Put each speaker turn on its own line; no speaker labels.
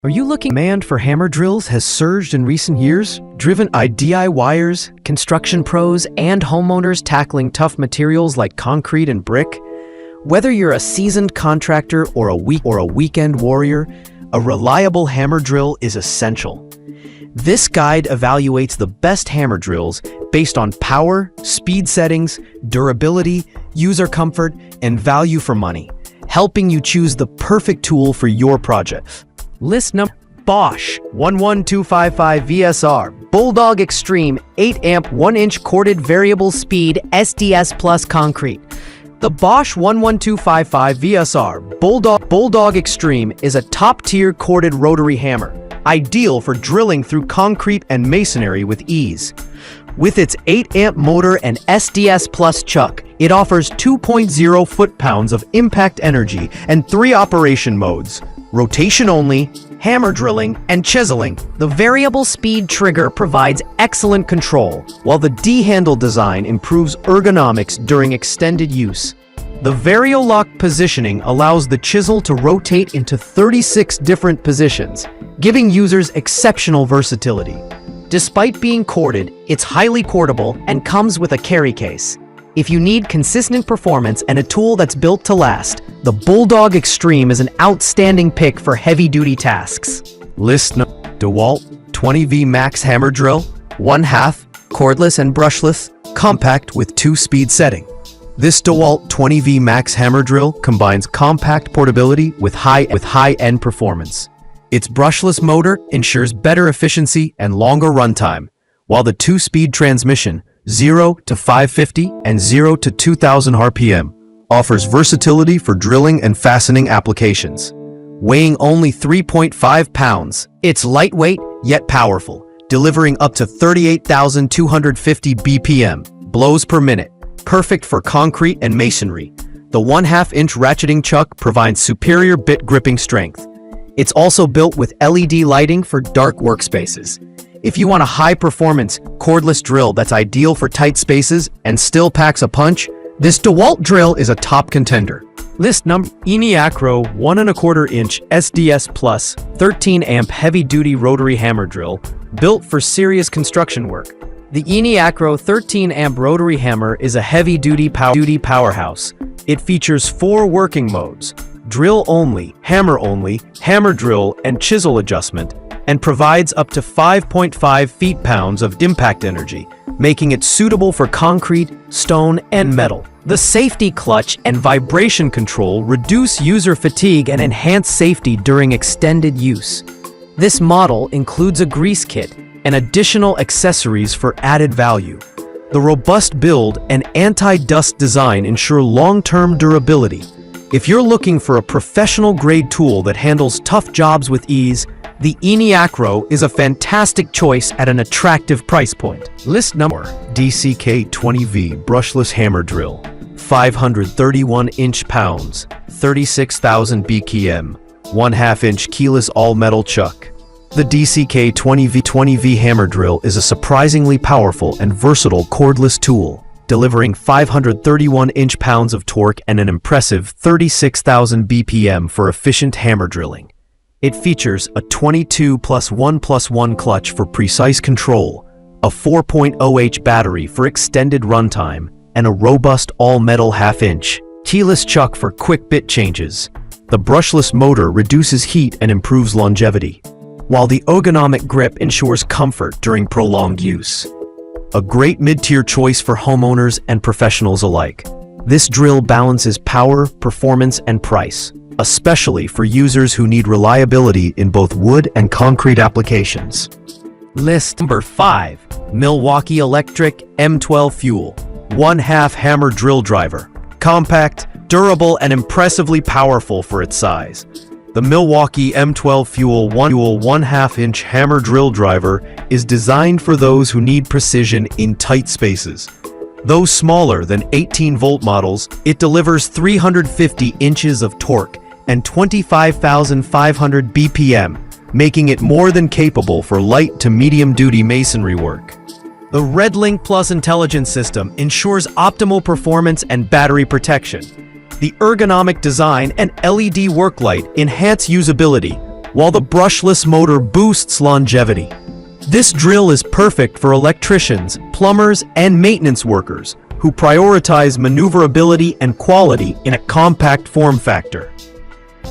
Are you looking? Demand for hammer drills has surged in recent years, driven by DIYers, construction pros, and homeowners tackling tough materials like concrete and brick. Whether you're a seasoned contractor or a weekend warrior, a reliable hammer drill is essential. This guide evaluates the best hammer drills based on power, speed settings, durability, user comfort, and value for money, helping you choose the perfect tool for your project. List number: Bosch 11255 VSR Bulldog Xtreme 8 amp 1 inch corded variable speed SDS+ concrete. The Bosch 11255 VSR Bulldog Xtreme is a top-tier corded rotary hammer, ideal for drilling through concrete and masonry with ease. With its 8 amp motor and SDS+ chuck, it offers 2.0 foot-pounds of impact energy and 3 operation modes: rotation only, hammer drilling, and chiseling. The variable speed trigger provides excellent control, while the D-handle design improves ergonomics during extended use. The Variolock positioning allows the chisel to rotate into 36 different positions, giving users exceptional versatility. Despite being corded, it's highly cordable and comes with a carry case. If you need consistent performance and a tool that's built to last, the Bulldog Xtreme is an outstanding pick for heavy-duty tasks. List no. dewalt 20V Max Hammer Drill, 1/2, cordless and brushless, compact with 2-speed setting. This dewalt 20V Max Hammer Drill combines compact portability with high-end performance. Its brushless motor ensures better efficiency and longer runtime, while the 2-speed transmission 0 to 550 and 0 to 2000 RPM offers versatility for drilling and fastening applications. Weighing only 3.5 pounds, it's lightweight yet powerful, delivering up to 38,250 BPM blows per minute, perfect for concrete and masonry. The 1/2 inch ratcheting chuck provides superior bit gripping strength. It's also built with LED lighting for dark workspaces. If you want a high-performance, cordless drill that's ideal for tight spaces and still packs a punch, this dewalt drill is a top contender. List number: eneacro 1¼ inch SDS+ 13 amp heavy-duty rotary hammer drill, built for serious construction work. The eneacro 13 amp rotary hammer is a heavy-duty powerhouse. It features 4 working modes: drill only, hammer drill, and chisel adjustment, and provides up to 5.5 feet-pounds of impact energy, making it suitable for concrete, stone, and metal. The safety clutch and vibration control reduce user fatigue and enhance safety during extended use. This model includes a grease kit and additional accessories for added value. The robust build and anti-dust design ensure long-term durability. If you're looking for a professional-grade tool that handles tough jobs with ease, the eneacro is a fantastic choice at an attractive price point. List number: DCK 20V Brushless Hammer Drill, 531 inch-pounds, 36,000 BPM, 1/2 inch keyless all-metal chuck. The DCK 20V hammer drill is a surprisingly powerful and versatile cordless tool, delivering 531 inch-pounds of torque and an impressive 36,000 BPM for efficient hammer drilling. It features a 22+1+1 clutch for precise control, a 4.0H battery for extended runtime, and a robust all-metal 1/2 inch keyless chuck for quick bit changes. The brushless motor reduces heat and improves longevity, while the ergonomic grip ensures comfort during prolonged use. A great mid-tier choice for homeowners and professionals alike. This drill balances power, performance, and price, especially for users who need reliability in both wood and concrete applications. List number 5. Milwaukee Electric M12 Fuel 1/2 hammer drill driver. Compact, durable, and impressively powerful for its size. The Milwaukee M12 Fuel 1/2 inch hammer drill driver is designed for those who need precision in tight spaces. Though smaller than 18-volt models, it delivers 350 inches of torque and 25,500 BPM, making it more than capable for light to medium-duty masonry work. The RedLink Plus intelligence system ensures optimal performance and battery protection. The ergonomic design and LED work light enhance usability, while the brushless motor boosts longevity. This drill is perfect for electricians, plumbers, and maintenance workers who prioritize maneuverability and quality in a compact form factor.